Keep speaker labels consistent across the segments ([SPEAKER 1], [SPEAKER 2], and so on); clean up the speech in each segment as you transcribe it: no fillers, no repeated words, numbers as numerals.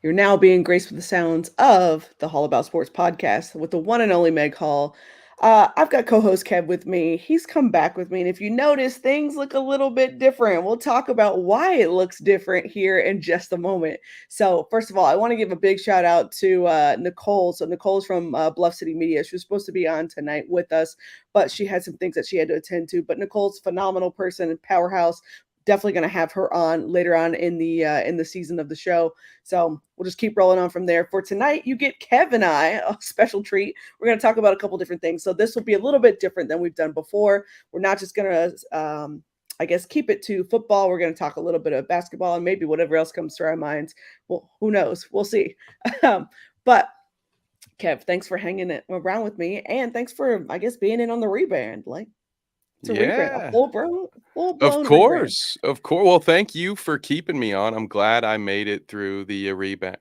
[SPEAKER 1] You're now being graced with the sounds of the Hall About Sports podcast with the one and only Meg Hall. I've got co-host Kev with me. He's come back with me, and if you notice, things look a little bit different. We'll talk about why it looks different here in just a moment. So, first of all, I want to give a big shout out to Nicole. So, Nicole's from Bluff City Media. She was supposed to be on tonight with us, but she had some things that she had to attend to. But Nicole's a phenomenal person and powerhouse. Definitely going to have her on later on in the season of the show. So we'll just keep rolling on from there. For tonight, you get Kev and I, a special treat. We're going to talk about a couple different things. So this will be a little bit different than we've done before. We're not just going to, I guess, keep it to football. We're going to talk a little bit of basketball and maybe whatever else comes to our minds. Well, who knows? We'll see. But Kev, thanks for hanging it around with me, and thanks for, I guess, being in on the rebrand. Like, it's a rebrand, a
[SPEAKER 2] Yeah,
[SPEAKER 1] full
[SPEAKER 2] of
[SPEAKER 1] blown rebrand.
[SPEAKER 2] course, of course. Well, thank you for keeping me on. I'm glad I made it through the rebound.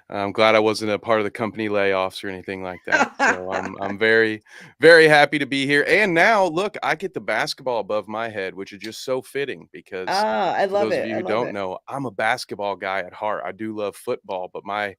[SPEAKER 2] I'm glad I wasn't a part of the company layoffs or anything like that. So I'm very, very happy to be here. And now, look, I get the basketball above my head, which is just so fitting because
[SPEAKER 1] I
[SPEAKER 2] for
[SPEAKER 1] love
[SPEAKER 2] those of
[SPEAKER 1] it.
[SPEAKER 2] you
[SPEAKER 1] I
[SPEAKER 2] who
[SPEAKER 1] love
[SPEAKER 2] don't
[SPEAKER 1] it.
[SPEAKER 2] know, I'm a basketball guy at heart. I do love football, but my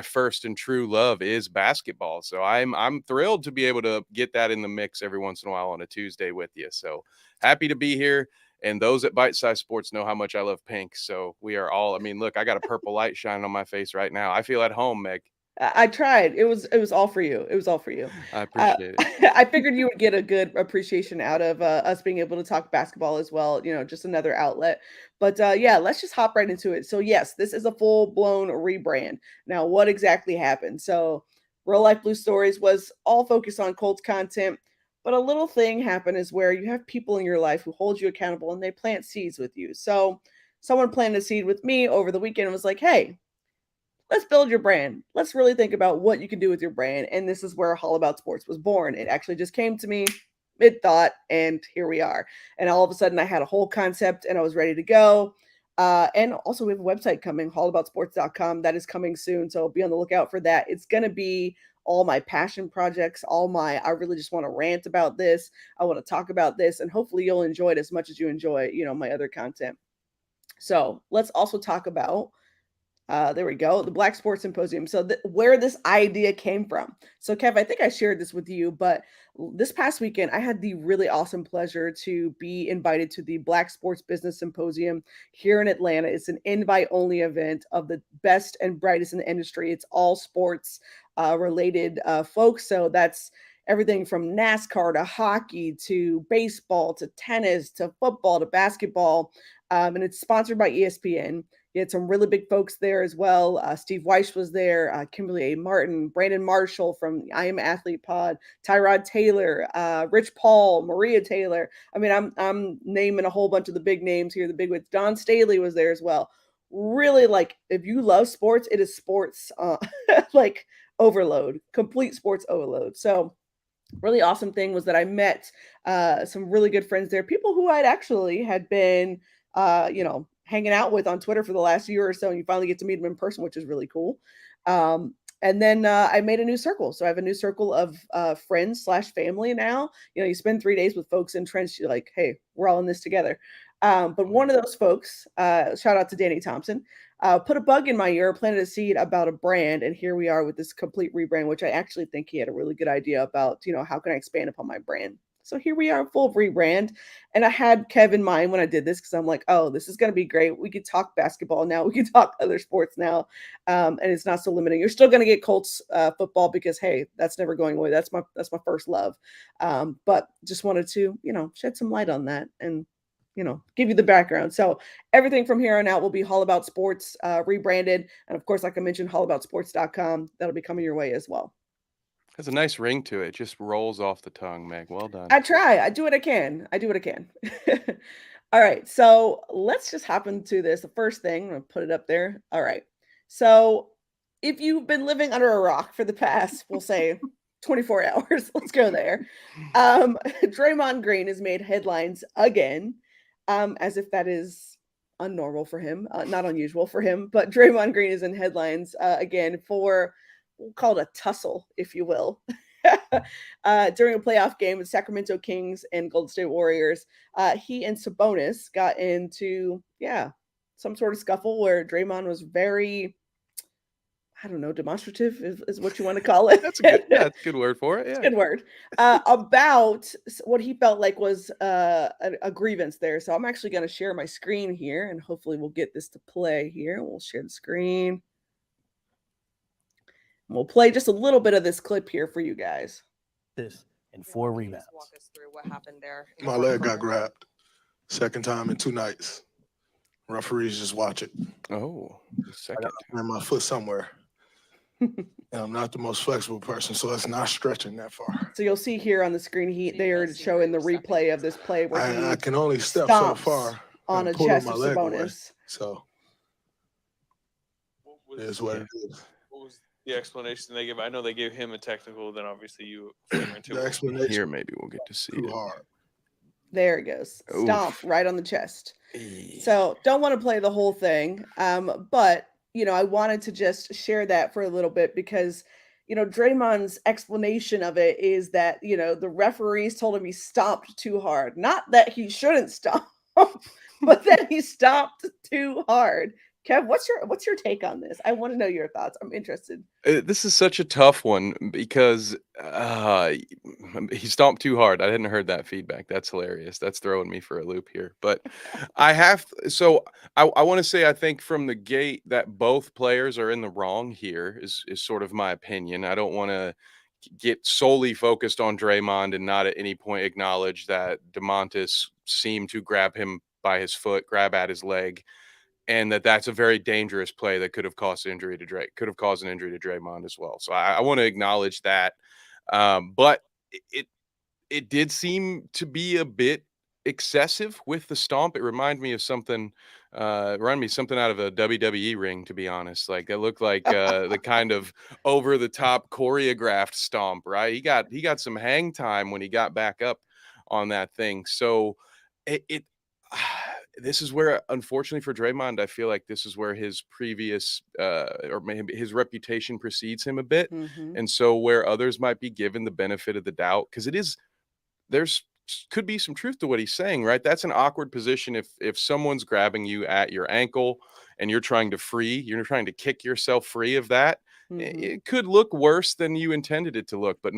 [SPEAKER 2] first and true love is basketball. So I'm thrilled to be able to get that in the mix every once in a while on a Tuesday with you. So happy to be here. And those at Bite Size Sports know how much I love pink. So we are all, I mean, look, I got a purple light shining on my face right now. I feel at home, Meg.
[SPEAKER 1] I tried. It was all for you. It was all for you.
[SPEAKER 2] I
[SPEAKER 1] Uh,
[SPEAKER 2] appreciate it.
[SPEAKER 1] I figured you would get a good appreciation out of us being able to talk basketball as well. Just another outlet. But yeah, let's just hop right into it. So yes, this is a full blown rebrand. Now, what exactly happened? So, Real Life Blue Stories was all focused on Colts content, but a little thing happened is where you have people in your life who hold you accountable and they plant seeds with you. So, someone planted a seed with me over the weekend and was like, "Hey, let's build your brand. Let's really think about what you can do with your brand." And this is where All About Sports was born. It actually just came to me mid thought, and here we are. And all of a sudden, I had a whole concept and I was ready to go. And also, we have a website coming, allaboutsports.com. That is coming soon. So be on the lookout for that. It's going to be all my passion projects, I really just want to rant about this. I want to talk about this, and hopefully you'll enjoy it as much as you enjoy, my other content. So let's also talk about there we go. The Black Sports Symposium. So, where this idea came from. So, Kev, I think I shared this with you, but this past weekend, I had the really awesome pleasure to be invited to the Black Sports Business Symposium here in Atlanta. It's an invite only event of the best and brightest in the industry. It's all sports related folks. So, that's everything from NASCAR to hockey to baseball to tennis to football to basketball. And it's sponsored by ESPN. You had some really big folks there as well. Steve Weiss was there, Kimberly A. Martin, Brandon Marshall from I Am Athlete Pod, Tyrod Taylor, Rich Paul, Maria Taylor. I mean, I'm naming a whole bunch of the big names here, the big ones. Don Staley was there as well. Really, like, if you love sports, it is sports like overload, complete sports overload. So really awesome thing was that I met some really good friends there, people who I'd actually had been, hanging out with on Twitter for the last year or so, and you finally get to meet them in person, which is really cool. And then I made a new circle, so I have a new circle of friends slash family now. You spend 3 days with folks entrenched. You're like, hey, we're all in this together. But
[SPEAKER 2] Oh, yeah.
[SPEAKER 1] one of those folks, shout out to Danny Thompson, put a bug in my ear, planted a seed about a brand, and here we are with this complete rebrand, which I actually think he had a really good idea about. How can I expand upon my brand? So here we are, full rebrand. And I had Kev in mind when I did this because I'm like, oh, this is going to be great. We could talk basketball now. We can talk other sports now, and it's not so limiting. You're still going to get Colts football because hey, that's never going away. That's my first love. But just wanted to shed some light on that and give you the background. So everything from here on out will be All About Sports rebranded. And of course, like I mentioned, allaboutsports.com. That'll be coming your way as well.
[SPEAKER 2] Has a nice ring to it. Just rolls off the tongue, Meg. Well done.
[SPEAKER 1] I try. I do what I can. I do what I can. All right. So let's just hop into this. The first thing, I'm going to put it up there. All right. So if you've been living under a rock for the past, we'll say 24 hours, let's go there. Draymond Green has made headlines again, as if that is unnormal for him, not unusual for him. But Draymond Green is in headlines again for, we'll call it a tussle, if you will. During a playoff game with Sacramento Kings and Golden State Warriors, he and Sabonis got into, yeah, some sort of scuffle where Draymond was very I don't know, demonstrative is what you want to call it.
[SPEAKER 2] That's a good, yeah, that's a good word for it.
[SPEAKER 1] It's a
[SPEAKER 2] Yeah.
[SPEAKER 1] good word. About what he felt like was a grievance there. So I'm actually going to share my screen here, and hopefully we'll get this to play here. We'll share the screen. We'll play just a little bit of this clip here for you guys.
[SPEAKER 3] This and 4 rebounds.
[SPEAKER 4] Walk us through what happened there.
[SPEAKER 5] My leg got grabbed. Second time in 2 nights. Referees just watch it.
[SPEAKER 2] Oh, the second.
[SPEAKER 5] And my foot somewhere. And I'm not the most flexible person, so it's not stretching that far.
[SPEAKER 1] So you'll see here on the screen, they are showing the replay of this play where he
[SPEAKER 5] I can only step so
[SPEAKER 1] stomps
[SPEAKER 5] far
[SPEAKER 1] on a
[SPEAKER 5] and pull
[SPEAKER 1] chest
[SPEAKER 5] my
[SPEAKER 1] of
[SPEAKER 5] leg away.
[SPEAKER 1] Sabonis.
[SPEAKER 5] So it is what it is.
[SPEAKER 6] What was the explanation they give? I know they gave him a technical, then obviously you flavor into
[SPEAKER 5] The
[SPEAKER 6] it.
[SPEAKER 5] explanation
[SPEAKER 2] Here, maybe we'll get to see
[SPEAKER 5] too
[SPEAKER 2] it.
[SPEAKER 5] hard.
[SPEAKER 1] There it goes. Stomp
[SPEAKER 2] Oof.
[SPEAKER 1] right on the chest.
[SPEAKER 2] Eh.
[SPEAKER 1] So don't want to play the whole thing. But I wanted to just share that for a little bit because Draymond's explanation of it is that, the referees told him he stomped too hard. Not that he shouldn't stomp, but that he stomped too hard. Kev, what's your take on this? I want to know your thoughts. I'm interested.
[SPEAKER 2] This is such a tough one because he stomped too hard. I hadn't heard that feedback. That's hilarious. That's throwing me for a loop here. But I want to say I think from the gate that both players are in the wrong here is sort of my opinion. I don't want to get solely focused on Draymond and not at any point acknowledge that DeMontis seemed to grab him by his foot, grab at his leg, and that's a very dangerous play that could have caused an injury to Draymond as well. So I want to acknowledge that. But it did seem to be a bit excessive with the stomp. It reminded me of something. Something out of a WWE ring, to be honest. Like it looked like the kind of over the top choreographed stomp. Right? He got some hang time when he got back up on that thing. So it this is where, unfortunately for Draymond, I feel like this is where his previous or maybe his reputation precedes him a bit.
[SPEAKER 1] Mhm.
[SPEAKER 2] And so where others might be given the benefit of the doubt, because there's could be some truth to what he's saying, right? That's an awkward position if someone's grabbing you at your ankle and you're trying to kick yourself free of that.
[SPEAKER 1] Mhm.
[SPEAKER 2] It could look worse than you intended it to look, but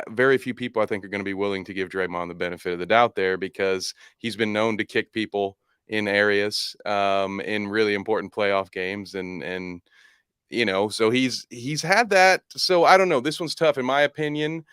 [SPEAKER 2] very few people I think are going to be willing to give Draymond the benefit of the doubt there because he's been known to kick people in areas in really important playoff games and so he's had that. So I don't know. This one's tough in my opinion.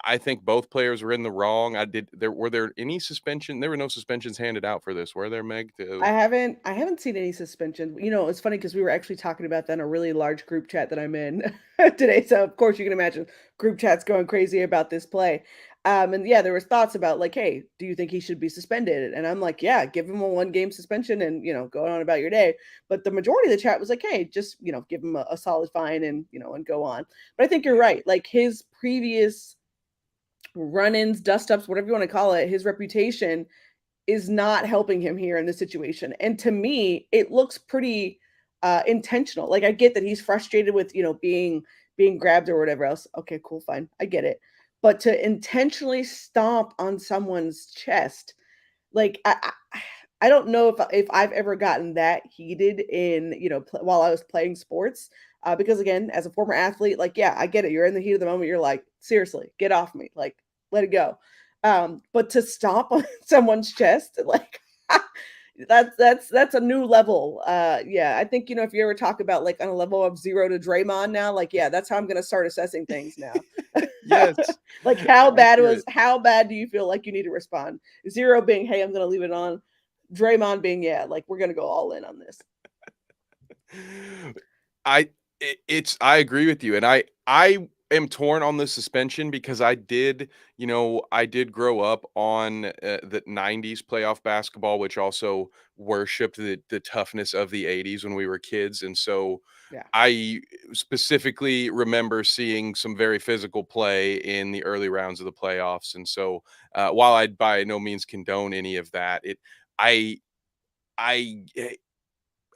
[SPEAKER 2] I think both players were in the wrong. Were there any suspension? There were no suspensions handed out for this, were there, Meg?
[SPEAKER 1] I haven't seen any suspension. It's funny because we were actually talking about that in a really large group chat that I'm in today. So of course you can imagine group chats going crazy about this play. And yeah, there was thoughts about like, hey, do you think he should be suspended? And I'm like, yeah, give him a 1-game suspension and go on about your day. But the majority of the chat was like, hey, just give him a solid fine and and go on. But I think you're right. Like his previous run-ins, dust-ups, whatever you want to call it, his reputation is not helping him here in this situation. And to me, it looks pretty intentional. Like I get that he's frustrated with, being grabbed or whatever else. Okay, cool, fine. I get it. But to intentionally stomp on someone's chest, like I don't know if I've ever gotten that heated in, while I was playing sports. Because again, as a former athlete, like, yeah, I get it. You're in the heat of the moment. You're like, seriously, get off me. Like, let it go. But to stomp on someone's chest, like that's a new level. Yeah, I think if you ever talk about like on a level of 0 to Draymond now, like yeah, that's how I'm gonna start assessing things now.
[SPEAKER 2] Yes.
[SPEAKER 1] Like how bad do you feel like you need to respond? 0 being, hey, I'm gonna leave it on. Draymond being, yeah, like we're gonna go all in on this.
[SPEAKER 2] I agree with you, and I am torn on the suspension because I did grow up on the 90s playoff basketball, which also worshiped the toughness of the 80s when we were kids. And so
[SPEAKER 1] Yeah.
[SPEAKER 2] I specifically remember seeing some very physical play in the early rounds of the playoffs. And so while I by no means condone any of that, I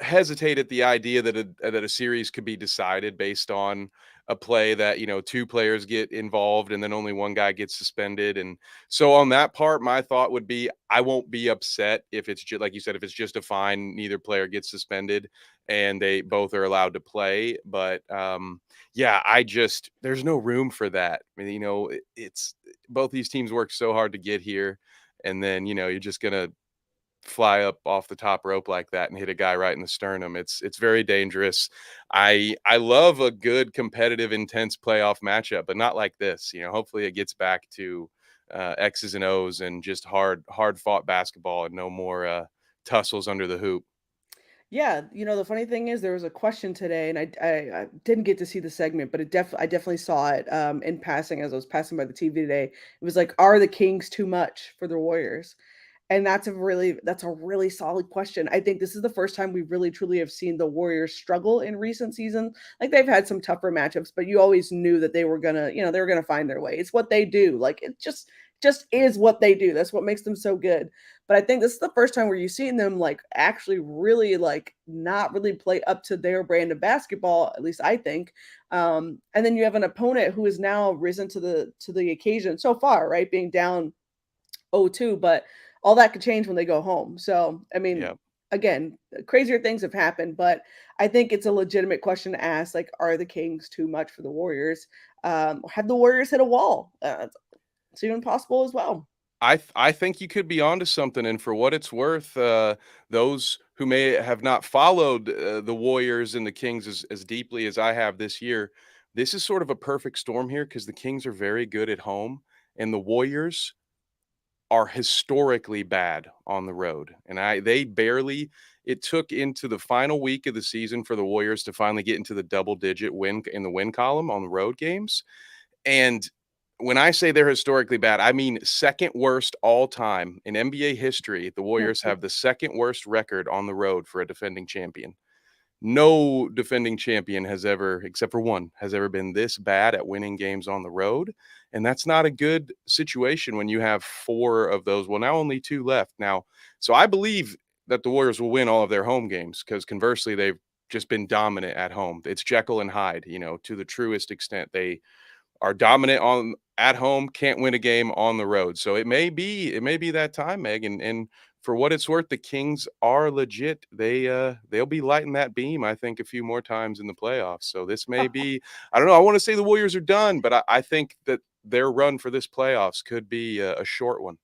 [SPEAKER 2] hesitate at the idea that a series could be decided based on a play that, you know, two players get involved and then only one guy gets suspended. And so on that part, my thought would be I won't be upset if it's just like you said, if it's just a fine, neither player gets suspended and they both are allowed to play. But yeah, there's no room for that. I mean, you know, it's both these teams work so hard to get here, and then, you know, you're just gonna fly up off the top rope like that and hit a guy right in the sternum. It's very dangerous. I love a good competitive intense playoff matchup, but not like this. You know, hopefully it gets back to X's and O's and just hard fought basketball and no more tussles under the hoop.
[SPEAKER 1] Yeah, you know, the funny thing is there was a question today, and I didn't get to see the segment, but I definitely saw it in passing as I was passing by the TV today. It was like, are the Kings too much for the Warriors? And that's a really solid question. I think this is the first time we really truly have seen the Warriors struggle in recent seasons. Like they've had some tougher matchups, but you always knew that they were gonna, you know, they were gonna find their way. It's what they do. Like it just is what they do. That's what makes them so good. But I think this is the first time where you've seen them like actually really like not really play up to their brand of basketball, at least I think. And then you have an opponent who has now risen to the occasion so far, right? Being down 0-2, but all that could change when they go home. So, I mean,
[SPEAKER 2] Yeah.
[SPEAKER 1] again, crazier things have happened, but I think it's a legitimate question to ask, like, are the Kings too much for the Warriors? Have the Warriors hit a wall? It's even possible as well.
[SPEAKER 2] I think you could be onto something, and for what it's worth, those who may have not followed the Warriors and the Kings as deeply as I have this year, this is sort of a perfect storm here because the Kings are very good at home, and the Warriors are historically bad on the road. And they barely it took into the final week of the season for the Warriors to finally get into the double digit win in the win column on the road games. And when I say they're historically bad, I mean second worst all time in NBA history. The Warriors have the second worst record on the road for a defending champion. No defending champion has ever, except for one, has ever been this bad at winning games on the road. And that's not a good situation when you have four of those. Well, now only two left. Now, so I believe that the Warriors will win all of their home games because conversely, they've just been dominant at home. It's Jekyll and Hyde, you know, to the truest extent. They are dominant on at home, can't win a game on the road. So it may be that time, Meg. And for what it's worth, the Kings are legit. They'll be lighting that beam, I think, a few more times in the playoffs. So this may be, I don't know, I want to say the Warriors are done, but I think that their run for this playoffs could be a short one.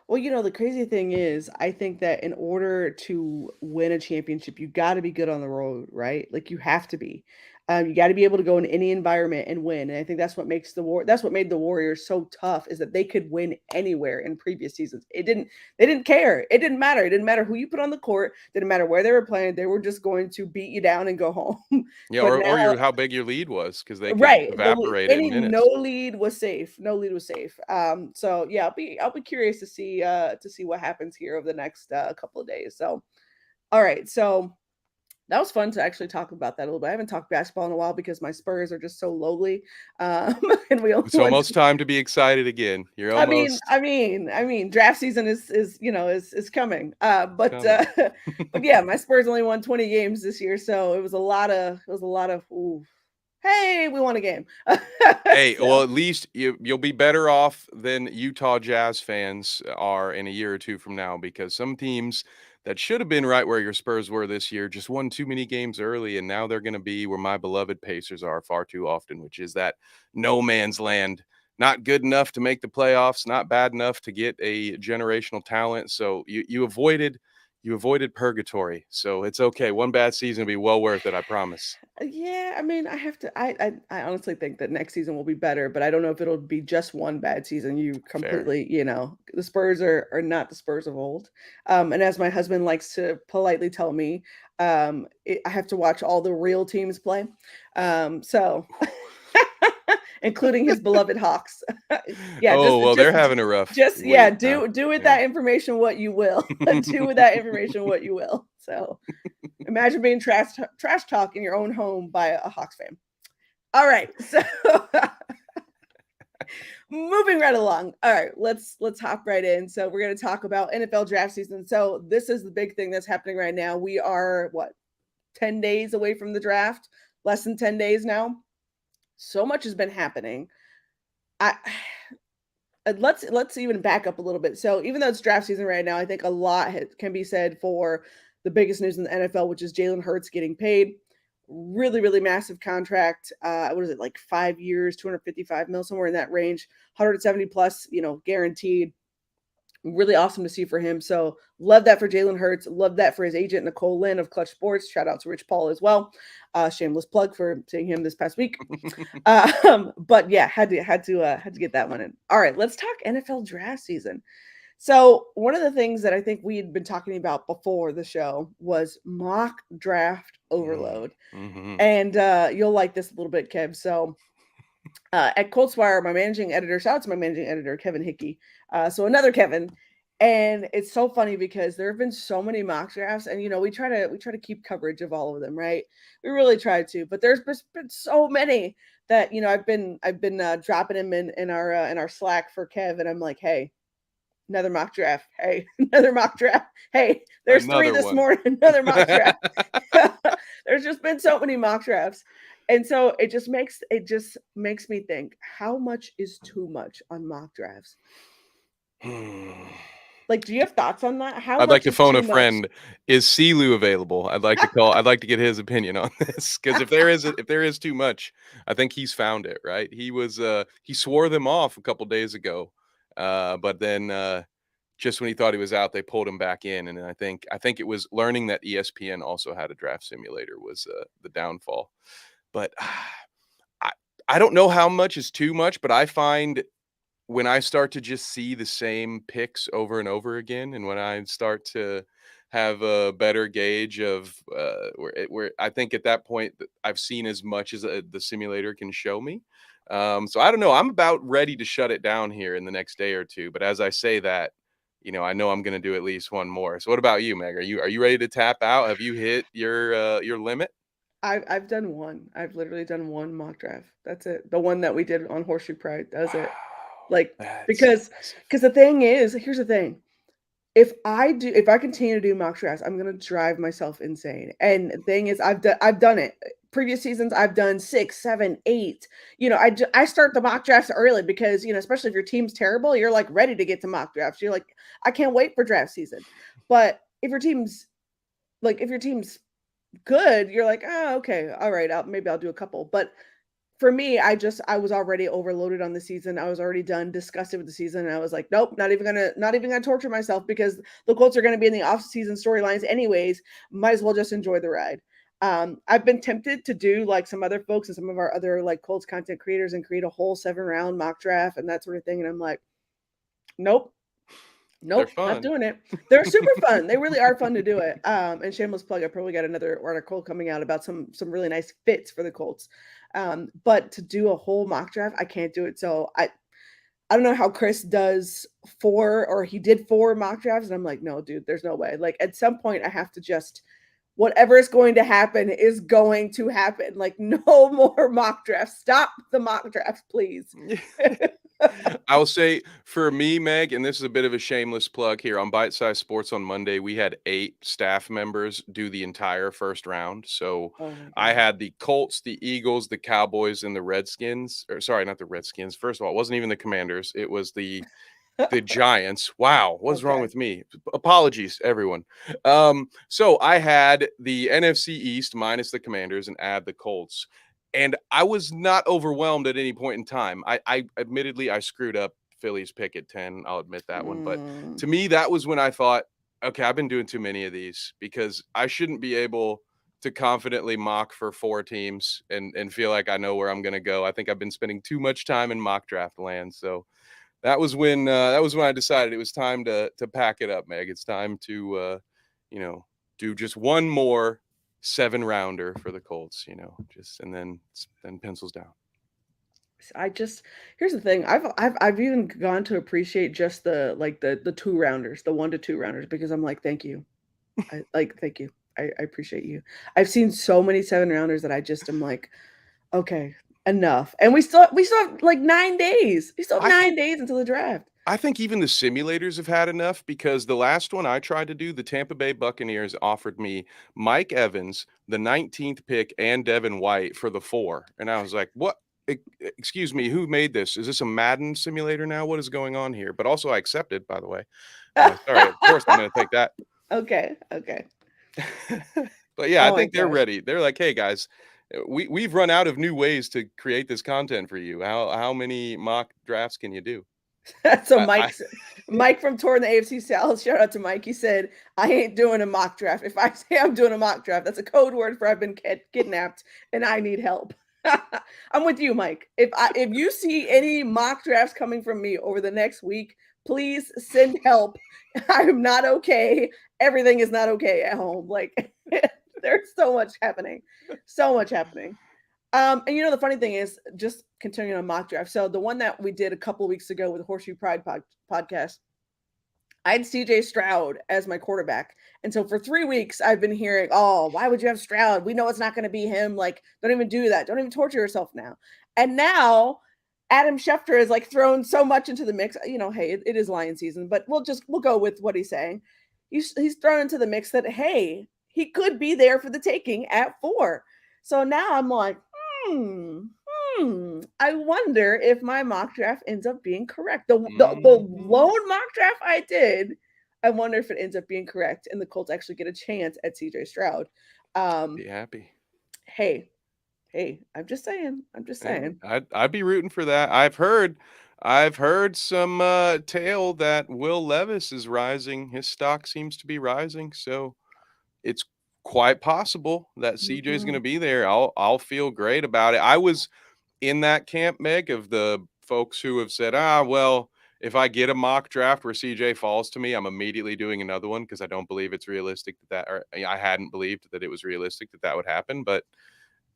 [SPEAKER 1] Well, you know, the crazy thing is, I think that in order to win a championship, you got to be good on the road, right? Like you have to be. You got to be able to go in any environment and win. And I think that's what makes that's what made the Warriors so tough is that they could win anywhere in previous seasons. They didn't care. It didn't matter. It didn't matter who you put on the court. Didn't matter where they were playing. They were just going to beat you down and go home.
[SPEAKER 2] Yeah,
[SPEAKER 1] But
[SPEAKER 2] or
[SPEAKER 1] now,
[SPEAKER 2] how big your lead was because they could
[SPEAKER 1] right.
[SPEAKER 2] evaporate it in
[SPEAKER 1] Any no
[SPEAKER 2] minutes.
[SPEAKER 1] lead was safe. No lead was safe. So yeah, I'll be curious to see what happens here over the next couple of days. So all right. So that was fun to actually talk about that a little bit. I haven't talked basketball in a while because my Spurs are just so lowly. And we only
[SPEAKER 2] It's
[SPEAKER 1] won
[SPEAKER 2] almost time to be excited again. You're
[SPEAKER 1] I mean,
[SPEAKER 2] almost
[SPEAKER 1] I mean, I mean, draft season is you know is coming. But
[SPEAKER 2] coming.
[SPEAKER 1] but yeah, my Spurs only won 20 games this year, so it was a lot of ooh, hey, we won a game.
[SPEAKER 2] Hey, well,
[SPEAKER 1] So
[SPEAKER 2] at least you'll be better off than Utah Jazz fans are in a year or two from now because some teams that should have been right where your Spurs were this year just won too many games early, and now they're going to be where my beloved Pacers are far too often, which is that no man's land. Not good enough to make the playoffs, not bad enough to get a generational talent. So you avoided purgatory. So it's okay. One bad season will be well worth it, I promise.
[SPEAKER 1] yeah, I mean, I have to. I honestly think that next season will be better, but I don't know if it'll be just one bad season. You
[SPEAKER 2] Fair.
[SPEAKER 1] completely, you know, the Spurs are not the Spurs of old. And as my husband likes to politely tell me, I have to watch all the real teams play. So including his beloved Hawks. Yeah,
[SPEAKER 2] Oh, well, they're having a rough
[SPEAKER 1] just yeah,
[SPEAKER 2] week now.
[SPEAKER 1] do with
[SPEAKER 2] Yeah.
[SPEAKER 1] that information what you will. Do with that information what you will. So imagine being trash talk in your own home by a Hawks fan. All right. So Moving right along. All right, let's hop right in. So we're going to talk about NFL draft season. So this is the big thing that's happening right now. We are 10 days away from the draft, less than 10 days now. So much has been happening. Let's even back up a little bit. So even though it's draft season right now, I think a lot can be said for the biggest news in the NFL, which is Jalen Hurts getting paid. Really, really massive contract. What is it, like 5 years, 255 mil, somewhere in that range, 170 plus, guaranteed. Really awesome to see for him. So love that for Jalen Hurts. Love that for his agent, Nicole Lynn of Clutch Sports. Shout out to Rich Paul as well. Shameless plug for seeing him this past week. But yeah, had to get that one in. All right, let's talk NFL draft season. So one of the things that I think we had been talking about before the show was mock draft overload.
[SPEAKER 2] Mm-hmm.
[SPEAKER 1] And you'll like this a little bit, Kev. So at Coltswire, my managing editor, shout out to my managing editor, Kevin Hickey. So another Kevin. And it's so funny because there have been so many mock drafts, and we try to keep coverage of all of them, right? We really try to, but there's been so many that I've been dropping them in our Slack for Kev, and I'm like, hey, another mock draft. Hey, another mock draft. Hey, there's
[SPEAKER 2] Another
[SPEAKER 1] 3 this
[SPEAKER 2] one.
[SPEAKER 1] morning. Another mock draft. There's just been so many mock drafts. And so it just makes me think, how much is too much on mock drafts? Like, do you have thoughts on that? How
[SPEAKER 2] I'd
[SPEAKER 1] much
[SPEAKER 2] like to
[SPEAKER 1] is
[SPEAKER 2] phone
[SPEAKER 1] too
[SPEAKER 2] a
[SPEAKER 1] much?
[SPEAKER 2] friend. Is Silu available? I'd like to call. I'd like to get his opinion on this, because if there is too much, I think he's found it. Right? He swore them off a couple days ago, but then just when he thought he was out, they pulled him back in, and I think it was learning that ESPN also had a draft simulator was the downfall. But I don't know how much is too much, but I find when I start to just see the same picks over and over again, and when I start to have a better gauge of where I think at that point I've seen as much as the simulator can show me. So I don't know. I'm about ready to shut it down here in the next day or two. But as I say that, I know I'm going to do at least one more. So what about you, Meg? Are you ready to tap out? Have you hit your limit?
[SPEAKER 1] I've done one. I've literally done one mock draft. That's it. The one that we did on Horseshoe Pride. That's it. Like,
[SPEAKER 2] That's
[SPEAKER 1] because
[SPEAKER 2] impressive.
[SPEAKER 1] the thing is, here's the thing. If I continue to do mock drafts, I'm gonna drive myself insane. And the thing is, I've done it. Previous seasons, I've done 6, 7, 8. I start the mock drafts early because especially if your team's terrible, you're like ready to get to mock drafts. You're like, I can't wait for draft season. But if your team's good, you're like, oh, okay, all right, maybe I'll do a couple. But for me, I was already overloaded on the season. I was already done, disgusted with the season, and I was like, nope, not even gonna torture myself because the Colts are gonna be in the off-season storylines anyways. Might as well just enjoy the ride. I've been tempted to do like some other folks and some of our other like Colts content creators and create a whole 7-round mock draft and that sort of thing. And I'm like, nope, not
[SPEAKER 2] fun.
[SPEAKER 1] doing it. They're super fun. They really are fun to do it. And shameless plug, I probably got another article coming out about some really nice fits for the Colts. But to do a whole mock draft, I can't do it. So I don't know how Chris does 4, or he did 4 mock drafts. And I'm like, no, dude, there's no way. Like at some point I have to just, whatever is going to happen is going to happen. Like no more mock drafts. Stop the mock drafts, please.
[SPEAKER 2] I'll say for me, Meg, and this is a bit of a shameless plug here on Bite Size Sports on Monday, we had 8 staff members do the entire first round. So
[SPEAKER 1] Oh my
[SPEAKER 2] I
[SPEAKER 1] God.
[SPEAKER 2] had the Colts, the Eagles, the Cowboys, and the Redskins. Or sorry, not the Redskins. First of all, it wasn't even the Commanders. It was the Giants. Wow, what's wrong
[SPEAKER 1] Okay.
[SPEAKER 2] with me? Apologies, everyone. So I had the NFC East minus the Commanders and add the Colts. And I was not overwhelmed at any point in time. I admittedly I screwed up Philly's pick at 10. I'll admit that one. But to me, that was when I thought, okay, I've been doing too many of these because I shouldn't be able to confidently mock for 4 teams and feel like I know where I'm gonna go. I think I've been spending too much time in mock draft land. So that was when I decided it was time to pack it up, Meg. It's time to do just one more 7-rounder for the Colts, just and then pencils down.
[SPEAKER 1] Here's the thing. I've even gone to appreciate just the 2-rounders, the 1 to 2 rounders, because I'm like, thank you. Thank you. I appreciate you. I've seen so many 7-rounders that I just am like, okay. enough. And we still have like 9 days. We still have
[SPEAKER 2] I
[SPEAKER 1] 9
[SPEAKER 2] think
[SPEAKER 1] days until the draft.
[SPEAKER 2] I think even the simulators have had enough because the last one I tried to do, the Tampa Bay Buccaneers offered me Mike Evans, the 19th pick, and Devin White for the 4. And I was like, what? Excuse me, who made this? Is this a Madden simulator now? What is going on here? But also, I accepted, by the way. Sorry, of course I'm going to take that.
[SPEAKER 1] Okay. Okay.
[SPEAKER 2] But yeah,
[SPEAKER 1] Oh
[SPEAKER 2] I
[SPEAKER 1] my
[SPEAKER 2] think they're
[SPEAKER 1] gosh.
[SPEAKER 2] ready. They're like, hey guys, we've run out of new ways to create this content for you. How many mock drafts can you do?
[SPEAKER 1] So
[SPEAKER 2] I
[SPEAKER 1] Mike from Tour in the AFC South, shout out to Mike. He said, I ain't doing a mock draft. If I say I'm doing a mock draft, that's a code word for I've been kidnapped and I need help. I'm with you, Mike. If you see any mock drafts coming from me over the next week, please send help. I'm not okay. Everything is not okay at home. Like there's so much happening. So much happening. And you know, the funny thing is, just continuing on mock draft. So the one that we did a couple weeks ago with the Horseshoe Pride podcast, I had CJ Stroud as my quarterback. And so for 3 weeks, I've been hearing, oh, why would you have Stroud? We know it's not going to be him. Like, don't even do that. Don't even torture yourself now. And now Adam Schefter is like thrown so much into the mix. You know, hey, it is Lion season, but we'll go with what he's saying. He's thrown into the mix that, hey, he could be there for the taking at 4. So now I'm like, I wonder if my mock draft ends up being correct. The lone mock draft I did, I wonder if it ends up being correct and the Colts actually get a chance at CJ Stroud.
[SPEAKER 2] be happy.
[SPEAKER 1] Hey, I'm just saying.
[SPEAKER 2] Yeah, I'd be rooting for that. I've heard some tale that Will Levis is rising. His stock seems to be rising, so it's quite possible that CJ is going to
[SPEAKER 1] Mhm.
[SPEAKER 2] be there. I'll feel great about it. I was in that camp, Meg, of the folks who have said, well, if I get a mock draft where CJ falls to me, I'm immediately doing another one because I don't believe it's realistic or I hadn't believed that it was realistic that would happen. But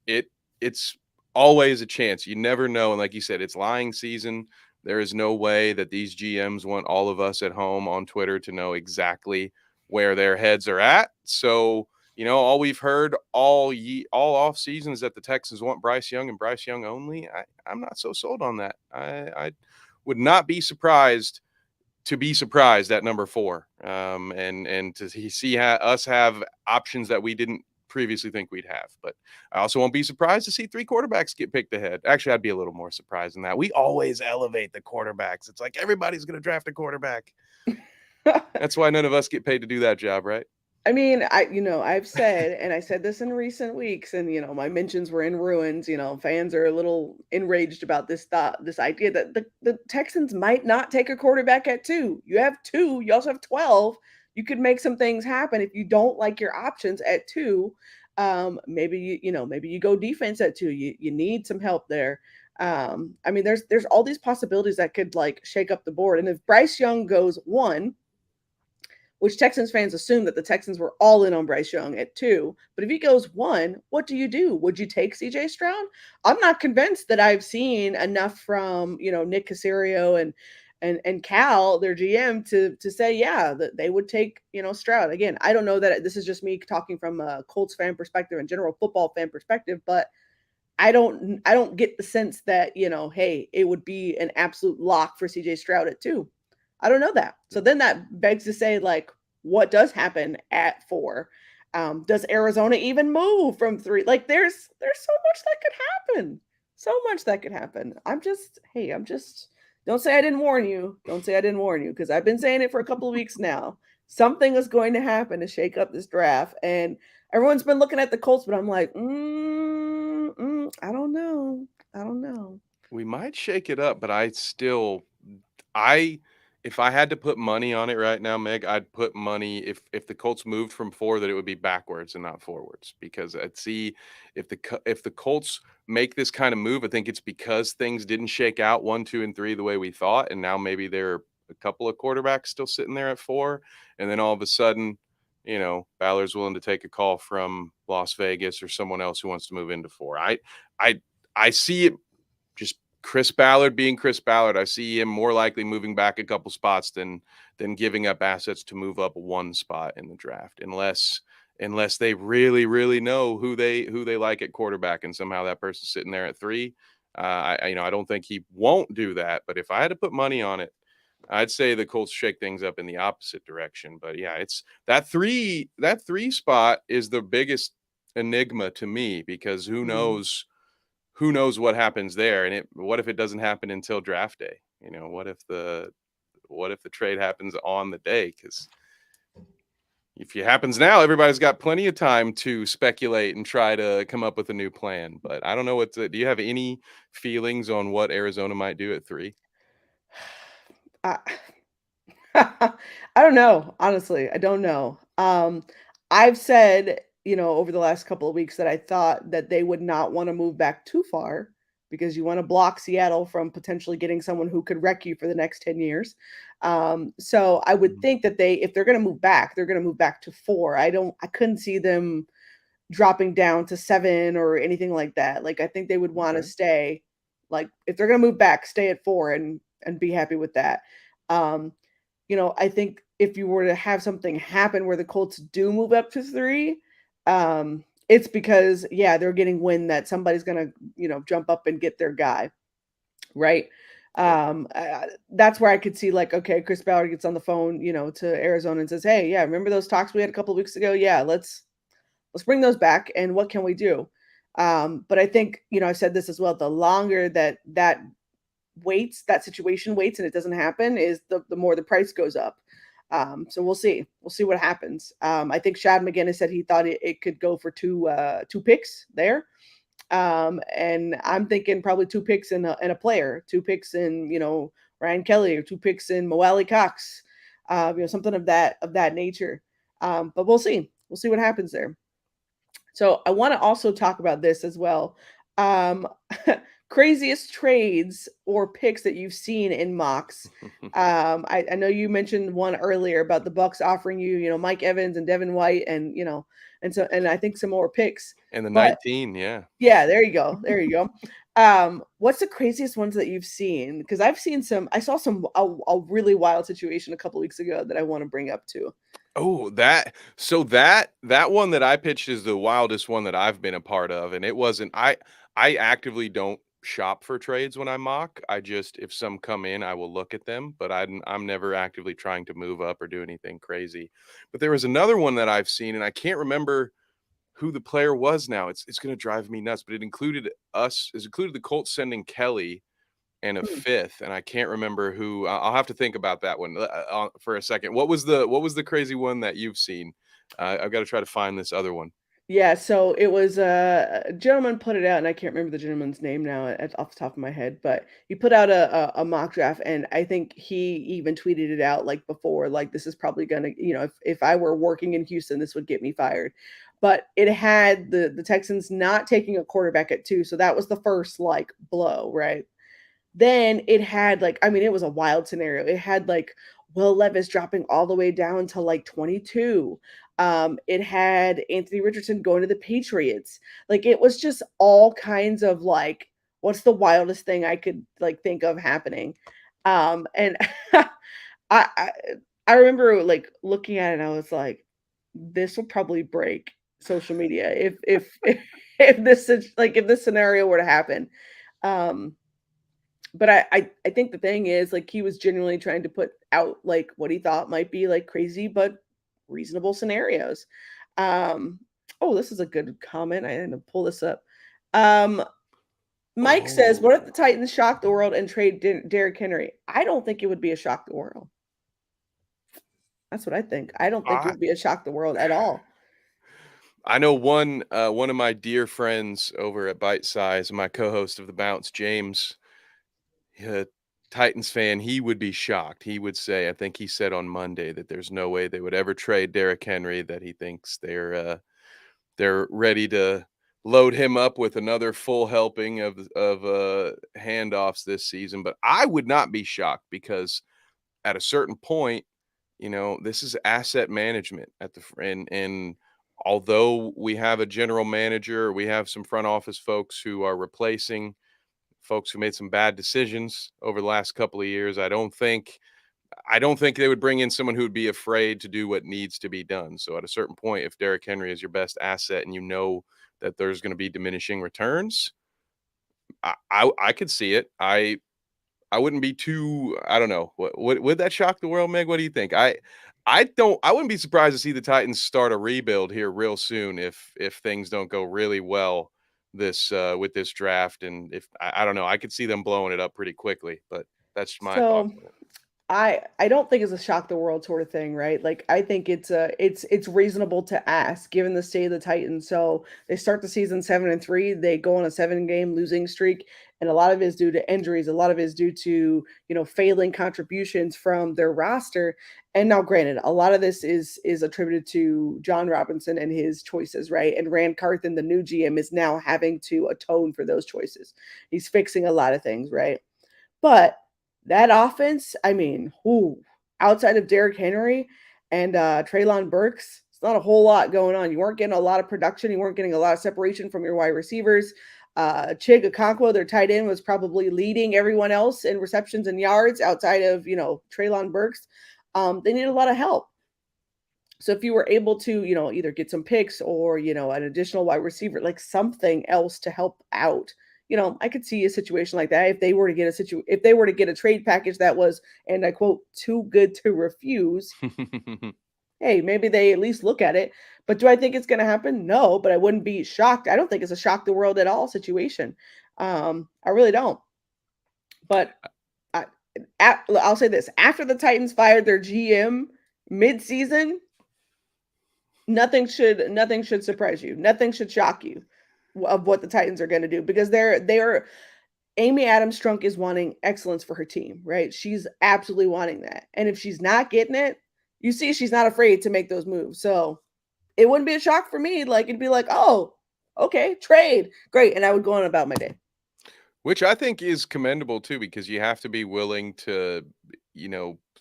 [SPEAKER 2] it's always a chance. You never know. And like you said, it's lying season. There is no way that these GMs want all of us at home on Twitter to know exactly where their heads are at. So, all we've heard all off season is that the Texans want Bryce Young and Bryce Young only. I'm not so sold on that. I would not be surprised to be surprised at number 4, and to see us have options that we didn't previously think we'd have. But I also won't be surprised to see 3 quarterbacks get picked ahead. Actually, I'd be a little more surprised than that. We always elevate the quarterbacks. It's like everybody's going to draft a quarterback. That's why none of us get paid to do that job, right?
[SPEAKER 1] I mean, I've said, and I said this in recent weeks, and my mentions were in ruins. Fans are a little enraged about this idea that the Texans might not take a quarterback at 2. You have 2, you also have 12. You could make some things happen if you don't like your options at 2. Maybe maybe you go defense at 2. You need some help there. I mean, there's all these possibilities that could like shake up the board. And if Bryce Young goes 1, which Texans fans assume that the Texans were all in on Bryce Young at 2. But if he goes 1, what do you do? Would you take CJ Stroud? I'm not convinced that I've seen enough from, Nick Caserio and Cal, their GM, to say, yeah, that they would take, Stroud. Again, I don't know that this is just me talking from a Colts fan perspective and general football fan perspective, but I don't get the sense that, hey, it would be an absolute lock for CJ Stroud at 2. I don't know that. So then that begs to say, like, what does happen at 4? Does Arizona even move from 3? Like, there's so much that could happen. So much that could happen. Don't say I didn't warn you. Don't say I didn't warn you, because I've been saying it for a couple of weeks now. Something is going to happen to shake up this draft. And everyone's been looking at the Colts, but I'm like, I don't know. I don't know.
[SPEAKER 2] We might shake it up, but if I had to put money on it right now, Meg, I'd put money if the Colts moved from 4 that it would be backwards and not forwards, because I'd see if the Colts make this kind of move, I think it's because things didn't shake out 1, 2, and 3 the way we thought, and now maybe there are a couple of quarterbacks still sitting there at 4, and then all of a sudden, Ballard's willing to take a call from Las Vegas or someone else who wants to move into 4. I see it just Chris Ballard being Chris Ballard. I see him more likely moving back a couple spots than giving up assets to move up 1 spot in the draft, unless they really, really know who they like at quarterback, and somehow that person's sitting there at 3. I don't think he won't do that, but if I had to put money on it, I'd say the Colts shake things up in the opposite direction. But yeah, it's that three spot is the biggest enigma to me because
[SPEAKER 1] Mhm.
[SPEAKER 2] who knows what happens there, and what if it doesn't happen until draft day? What if the trade happens on the day? Because if it happens now, everybody's got plenty of time to speculate and try to come up with a new plan. But I don't know do you have any feelings on what Arizona might do at 3?
[SPEAKER 1] I I don't know, honestly, I don't know. I've said, over the last couple of weeks that I thought that they would not wanna move back too far because you wanna block Seattle from potentially getting someone who could wreck you for the next 10 years. So I would
[SPEAKER 2] Mhm.
[SPEAKER 1] think that if they're gonna move back, they're gonna move back to 4. I couldn't see them dropping down to 7 or anything like that. Like, I think they would wanna
[SPEAKER 2] Okay.
[SPEAKER 1] stay, like, if they're gonna move back, stay at 4 and be happy with that. Um, I think if you were to have something happen where the Colts do move up to 3, it's because, yeah, they're getting wind that somebody's gonna, jump up and get their guy, right?
[SPEAKER 2] Yep.
[SPEAKER 1] That's where I could see, like, okay, Chris Ballard gets on the phone, to Arizona and says, "Hey, yeah, remember those talks we had a couple of weeks ago? Yeah, let's bring those back, and what can we do?" But I think, I said this as well, the longer that situation waits and it doesn't happen is the more the price goes up. So we'll see what happens. I think Shad McGinnis said he thought it could go for two picks there. And I'm thinking probably two picks in a player, two picks in, Ryan Kelly, or two picks in Moali Cox, something of that nature. But we'll see what happens there. So I want to also talk about this as well. Um, Craziest trades or picks that you've seen in mocks. I know you mentioned one earlier about the Bucks offering you, Mike Evans and Devin White, and I think some more picks.
[SPEAKER 2] And the
[SPEAKER 1] But
[SPEAKER 2] 19, yeah.
[SPEAKER 1] yeah, there you go, there you go. What's the craziest ones that you've seen? Because I saw a really wild situation a couple weeks ago that I want to bring up too.
[SPEAKER 2] Oh, that one that I pitched is the wildest one that I've been a part of, and it wasn't I actively don't shop for trades when I mock. I just if some come in, I will look at them, but I'm never actively trying to move up or do anything crazy. But there was another one that I've seen, and I can't remember who the player was now. It's going to drive me nuts, but it included the Colts sending Kelly and a
[SPEAKER 1] Hmm.
[SPEAKER 2] fifth, and I can't remember who. I'll have to think about that one for a second. What was the crazy one that you've seen? I've got to try to find this other one.
[SPEAKER 1] Yeah, so it was a gentleman put it out, and I can't remember the gentleman's name now off the top of my head, but he put out a mock draft, and I think he even tweeted it out like before, like this is probably gonna, if I were working in Houston, this would get me fired. But it had the Texans not taking a quarterback at 2, so that was the first like blow, right? Then it had like, I mean, it was a wild scenario. It had like Will Levis dropping all the way down to like 22. It had Anthony Richardson going to the Patriots. Like it was just all kinds of like, what's the wildest thing I could like think of happening? And I I remember like looking at it and I was like, this will probably break social media if this scenario were to happen. Um, but I think the thing is, like, he was genuinely trying to put out, like, what he thought might be, like, crazy but reasonable scenarios. Um, oh, this is a good comment. I had to pull this up. Um, Mike says, "What if the
[SPEAKER 2] Oh,
[SPEAKER 1] Titans shock the world and trade Derrick Henry?" I don't think it would be a shock the world. That's what I think. I don't think it
[SPEAKER 2] I
[SPEAKER 1] would be a shock the world at all.
[SPEAKER 2] I know one of my dear friends over at Bite Size, my co-host of the Bounce, James, a Titans fan. He would be shocked. He would say, I think he said on Monday that there's no way they would ever trade Derrick Henry. That he thinks they're ready to load him up with another full helping of handoffs this season. But I would not be shocked because at a certain point, this is asset management at and although we have a general manager, we have some front office folks who are replacing folks who made some bad decisions over the last couple of years. I don't think they would bring in someone who would be afraid to do what needs to be done. So at a certain point, if Derrick Henry is your best asset and you know that there's going to be diminishing returns, I could see it. I wouldn't be too. I don't know. What would that shock the world, Meg? What do you think? I don't. I wouldn't be surprised to see the Titans start a rebuild here real soon if things don't go really well this with this draft. And if I don't know, I could see them blowing it up pretty quickly. But that's my thoughts
[SPEAKER 1] So
[SPEAKER 2] on it.
[SPEAKER 1] I don't think it's a shock the world sort of thing, right? Like I think it's reasonable to ask given the state of the Titans. So they start the season 7-3, they go on a 7-game losing streak, and a lot of it is due to injuries, a lot of it is due to, failing contributions from their roster. And now granted, a lot of this is attributed to John Robinson and his choices, right? And Rand Carthen, the new GM, is now having to atone for those choices. He's fixing a lot of things, right? But that offense, I mean, outside of Derrick Henry and Traylon Burks, it's not a whole lot going on. You weren't getting a lot of production. You weren't getting a lot of separation from your wide receivers. Chig Okonkwo, their tight end, was probably leading everyone else in receptions and yards outside of, Traylon Burks. They need a lot of help. So if you were able to, either get some picks or, an additional wide receiver, like something else to help out, I could see a situation like that if they were to get if they were to get a trade package that was, and I quote, too good to refuse. Hey, maybe they at least look at it. But do I think it's going to happen? No, but I wouldn't be shocked. I don't think it's a shock the world at all situation. I really don't. But I'll say this: after the Titans fired their GM mid-season, nothing should surprise you. Nothing should shock you of what the Titans are going to do, because they're Amy Adams Strunk is wanting excellence for her team, right? She's absolutely wanting that. And if she's not getting it, you see she's not afraid to make those moves. So it wouldn't be a shock for me. Like it'd be like, oh, okay, trade. Great. And I would go on about my day.
[SPEAKER 2] Which I think is commendable too, because you have to be willing to,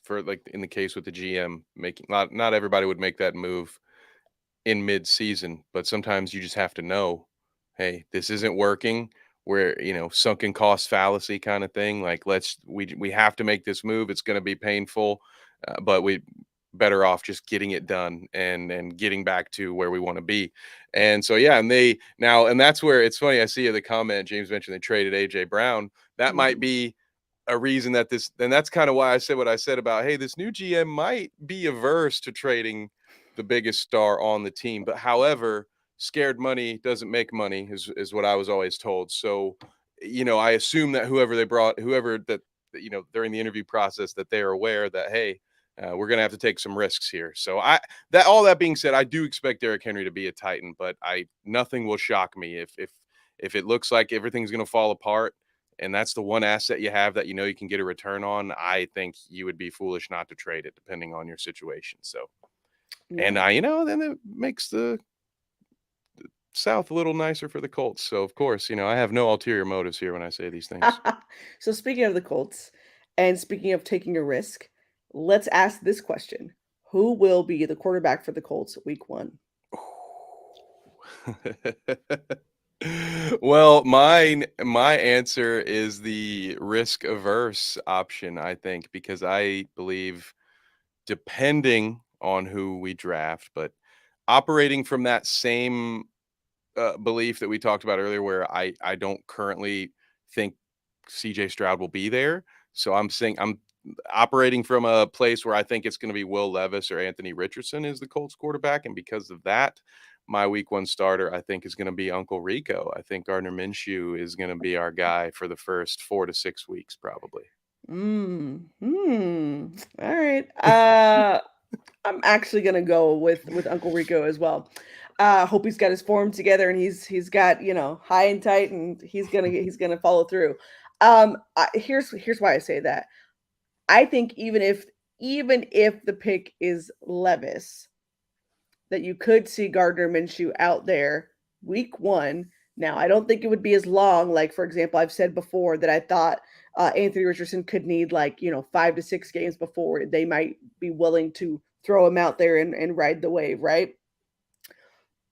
[SPEAKER 2] for like in the case with the GM making, not everybody would make that move in mid-season, but sometimes you just have to know, hey, this isn't working. Where sunken cost fallacy kind of thing. Like we have to make this move. It's going to be painful, but we better off just getting it done and getting back to where we want to be. And so yeah, and that's where it's funny. I see the comment James mentioned they traded AJ Brown. That might
[SPEAKER 1] Mhm.
[SPEAKER 2] be a reason that and that's kind of why I said what I said about, hey, this new GM might be averse to trading the biggest star on the team. But however, scared money doesn't make money is what I was always told. So, I assume that whoever that, during the interview process, that they are aware that, hey, we're going to have to take some risks here. So all that being said, I do expect Derrick Henry to be a Titan, but nothing will shock me if it looks like everything's going to fall apart and that's the one asset you have that you can get a return on. I think you would be foolish not to trade it depending on your situation. So, and
[SPEAKER 1] Yeah.
[SPEAKER 2] then it makes the South a little nicer for the Colts. So of course, I have no ulterior motives here when I say these things.
[SPEAKER 1] So speaking of the Colts and speaking of taking a risk, let's ask this question. Who will be the quarterback for the Colts week 1?
[SPEAKER 2] Well, my answer is the risk averse option, I think, because I believe depending on who we draft, but operating from that same belief that we talked about earlier, where I don't currently think CJ Stroud will be there. So I'm operating from a place where I think it's going to be Will Levis or Anthony Richardson is the Colts quarterback, and because of that, my week 1 starter I think is going to be Uncle Rico. I think Gardner Minshew is going to be our guy for the first 4 to 6 weeks, probably.
[SPEAKER 1] All right. I'm actually gonna go with Uncle Rico as well. Hope he's got his form together and he's got high and tight, and he's gonna follow through. Here's why I say that. I think even if the pick is Levis, that you could see Gardner Minshew out there week 1. Now, I don't think it would be as long. Like, for example, I've said before that I thought Anthony Richardson could need 5 to 6 games before they might be willing to throw him out there and ride the wave, right?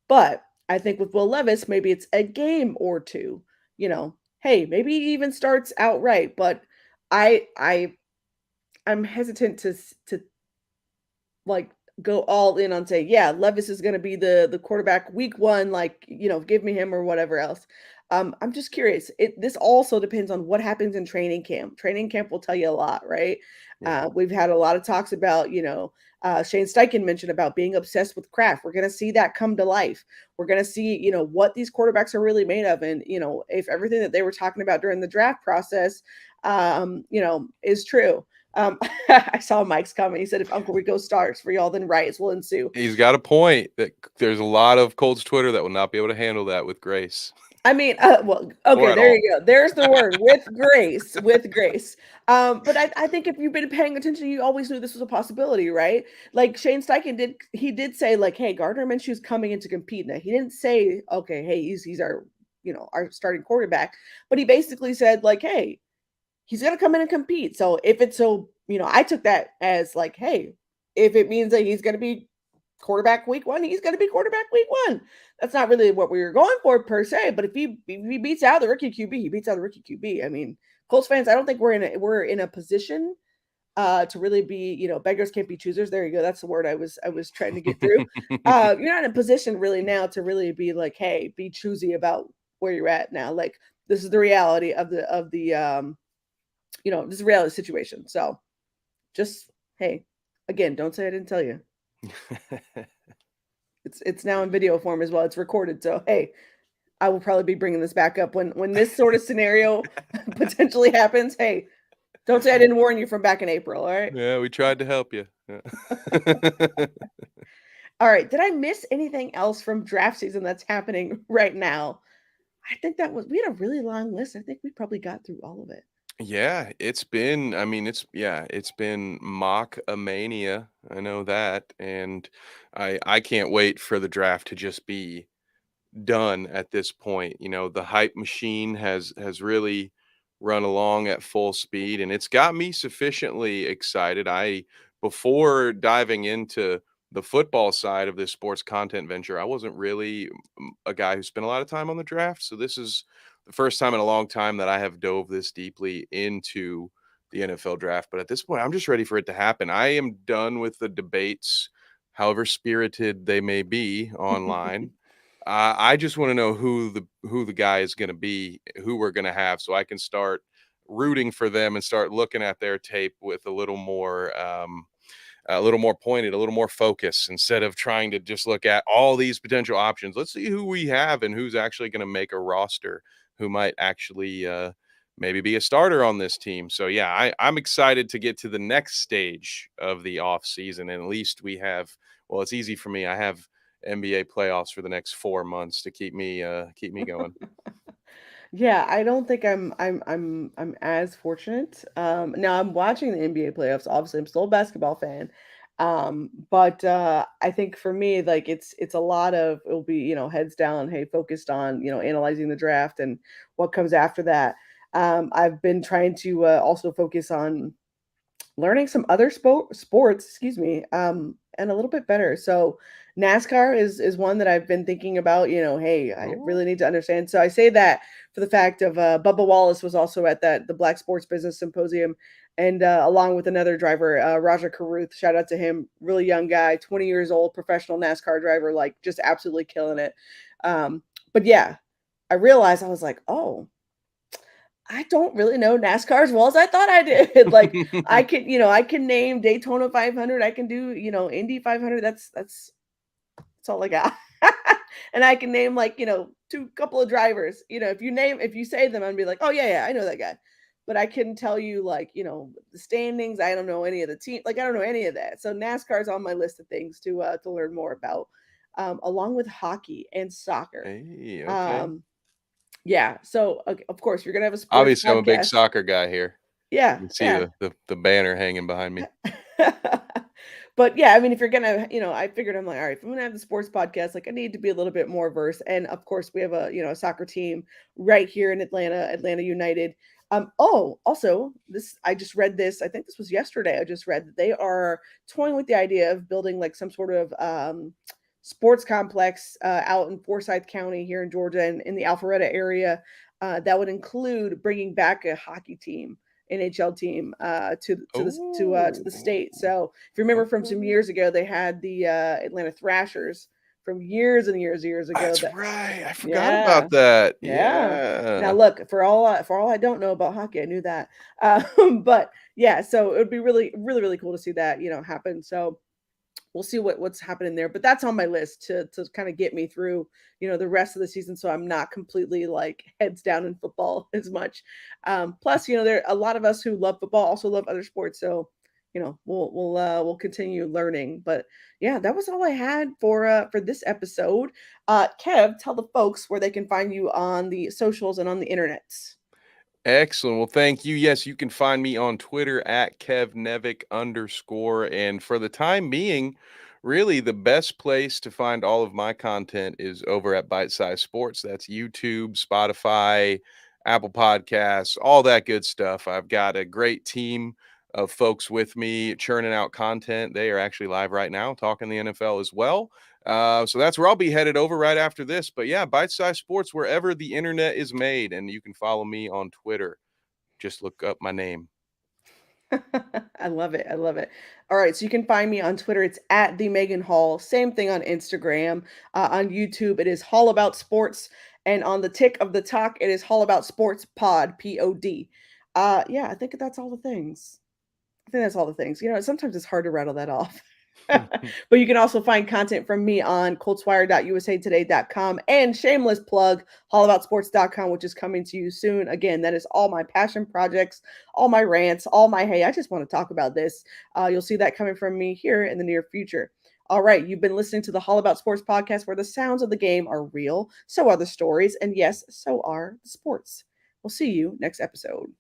[SPEAKER 1] But I think with Will Levis, maybe it's a game or two. Hey, maybe he even starts outright. But I'm hesitant to like go all in on say, yeah, Levis is going to be the quarterback week 1, give me him or whatever else. I'm just curious. This also depends on what happens in training camp. Training camp will tell you a lot, right?
[SPEAKER 2] Yeah.
[SPEAKER 1] We've had a lot of talks about, Shane Steichen mentioned about being obsessed with craft. We're going to see that come to life. We're going to see, what these quarterbacks are really made of. And, if everything that they were talking about during the draft process, is true. I saw Mike's comment. He said, if Uncle Rico starts for y'all, then riots will ensue.
[SPEAKER 2] He's got a point that there's a lot of Colts Twitter that will not be able to handle that with grace
[SPEAKER 1] I mean, well,
[SPEAKER 2] or
[SPEAKER 1] okay,
[SPEAKER 2] at
[SPEAKER 1] there
[SPEAKER 2] all.
[SPEAKER 1] you go. There's the word with grace, with grace. But I think if you've been paying attention, you always knew this was a possibility, right? Like Shane Steichen did say like, hey, Gardner Minshew's coming in to compete. Now he didn't say, okay, hey, he's our, our starting quarterback, but he basically said like, hey, he's gonna come in and compete. So if it's I took that as like, hey, if it means that he's gonna be quarterback week one, he's gonna be quarterback week one. That's not really what we were going for per se, but if he beats out the rookie QB, he beats out the rookie QB. I mean, Colts fans, I don't think we're in a position to really be, beggars can't be choosers. There you go. That's the word I was trying to get through. You're not in a position really now to really be like, hey, be choosy about where you're at now. Like this is the reality of the this is a reality situation. So just hey, again, don't say I didn't tell you. It's now in video form as well. It's recorded. So hey, I will probably be bringing this back up when this sort of scenario potentially happens. Hey, don't say I didn't warn you from back in April. All right.
[SPEAKER 2] Yeah, we tried to help you. Yeah.
[SPEAKER 1] All right. Did I miss anything else from draft season that's happening right now? I think we had a really long list. I think we probably got through all of it.
[SPEAKER 2] Yeah, it's been mock a mania. I know that. And I can't wait for the draft to just be done at this point. The hype machine has really run along at full speed, and it's got me sufficiently excited. I Before diving into the football side of this sports content venture, I wasn't really a guy who spent a lot of time on the draft. So this is the first time in a long time that I have dove this deeply into the NFL draft. But at this point, I'm just ready for it to happen. I am done with the debates, however spirited they may be online. I just want to know who the guy is going to be, who we're going to have, so I can start rooting for them and start looking at their tape with a little more pointed, a little more focus, instead of trying to just look at all these potential options. Let's see who we have and who's actually going to make a roster, who might actually maybe be a starter on this team. So yeah, I'm excited to get to the next stage of the off season, and at least we have. Well, it's easy for me. I have NBA playoffs for the next 4 months to keep me going.
[SPEAKER 1] Yeah, I don't think I'm as fortunate. Now I'm watching the NBA playoffs. Obviously, I'm still a basketball fan. But I think for me, like it's a lot of it'll be, heads down, hey, focused on, analyzing the draft and what comes after that. I've been trying to also focus on learning some other sports, excuse me, and a little bit better. So NASCAR is one that I've been thinking about. Hey, I really need to understand. So I say that for the fact of Bubba Wallace was also at the Black Sports Business Symposium, and along with another driver, Raja Karuth. Shout out to him, really young guy, 20 years old, professional NASCAR driver, like just absolutely killing it. But yeah, I realized I was like, oh, I don't really know NASCAR as well as I thought I did. Like I can name Daytona 500. I can do, Indy 500. That's all I got. And I can name like, couple of drivers. If you say them, I'd be like, oh yeah, I know that guy. But I couldn't tell you like, the standings. I don't know any of the team. Like I don't know any of that. So NASCAR is on my list of things to learn more about, along with hockey and soccer.
[SPEAKER 2] Hey, okay.
[SPEAKER 1] Yeah. So of course you're gonna have a sports
[SPEAKER 2] Obviously, I'm a big
[SPEAKER 1] podcast.
[SPEAKER 2] soccer guy here.
[SPEAKER 1] Yeah,
[SPEAKER 2] You can see
[SPEAKER 1] yeah.
[SPEAKER 2] the banner hanging behind me.
[SPEAKER 1] But yeah, I mean, if you're gonna, I figured I'm like, all right, if I'm gonna have the sports podcast, like I need to be a little bit more versed. And of course, we have a soccer team right here in Atlanta, Atlanta United. Oh, also, I just read this. I think this was yesterday. I just read that they are toying with the idea of building like some sort of sports complex out in Forsyth County here in Georgia and in the Alpharetta area that would include bringing back a hockey team. NHL team to the state.
[SPEAKER 2] Oh,
[SPEAKER 1] So if you remember from some
[SPEAKER 2] okay.
[SPEAKER 1] years ago, they had the Atlanta Thrashers from years and years ago.
[SPEAKER 2] That's
[SPEAKER 1] that
[SPEAKER 2] right. I forgot
[SPEAKER 1] Yeah.
[SPEAKER 2] about that.
[SPEAKER 1] Yeah. Now
[SPEAKER 2] Yeah.
[SPEAKER 1] look, for all I don't know about hockey, I knew that. But yeah, so it would be really, really, really cool to see that, happen. So we'll see what's happening there. But that's on my list to kind of get me through, the rest of the season, so I'm not completely like heads down in football as much. Plus, there are a lot of us who love football also love other sports. So, we'll continue learning. But yeah, that was all I had for this episode. Kev, tell the folks where they can find you on the socials and on the internet.
[SPEAKER 2] Excellent. Well, thank you. Yes, you can find me on Twitter at KevNevick_. And for the time being, really the best place to find all of my content is over at Bite Size Sports. That's YouTube, Spotify, Apple Podcasts, all that good stuff. I've got a great team of folks with me churning out content. They are actually live right now talking the NFL as well. So that's where I'll be headed over right after this. But yeah, Bite Size Sports, wherever the internet is made. And you can follow me on Twitter. Just look up my name.
[SPEAKER 1] I love it. I love it. All right. So you can find me on Twitter. It's at the Megan Hall. Same thing on Instagram. On YouTube, it is Hall About Sports. And on the tick of the talk, it is Hall About Sports Pod, POD. Yeah, I think that's all the things. I think that's all the things. Sometimes it's hard to rattle that off. But you can also find content from me on coltswire.usatoday.com and shameless plug, allaboutsports.com, which is coming to you soon. Again, that is all my passion projects, all my rants, all my, hey, I just want to talk about this. You'll see that coming from me here in the near future. All right, you've been listening to the Hall About Sports podcast, where the sounds of the game are real, so are the stories, and yes, so are the sports. We'll see you next episode.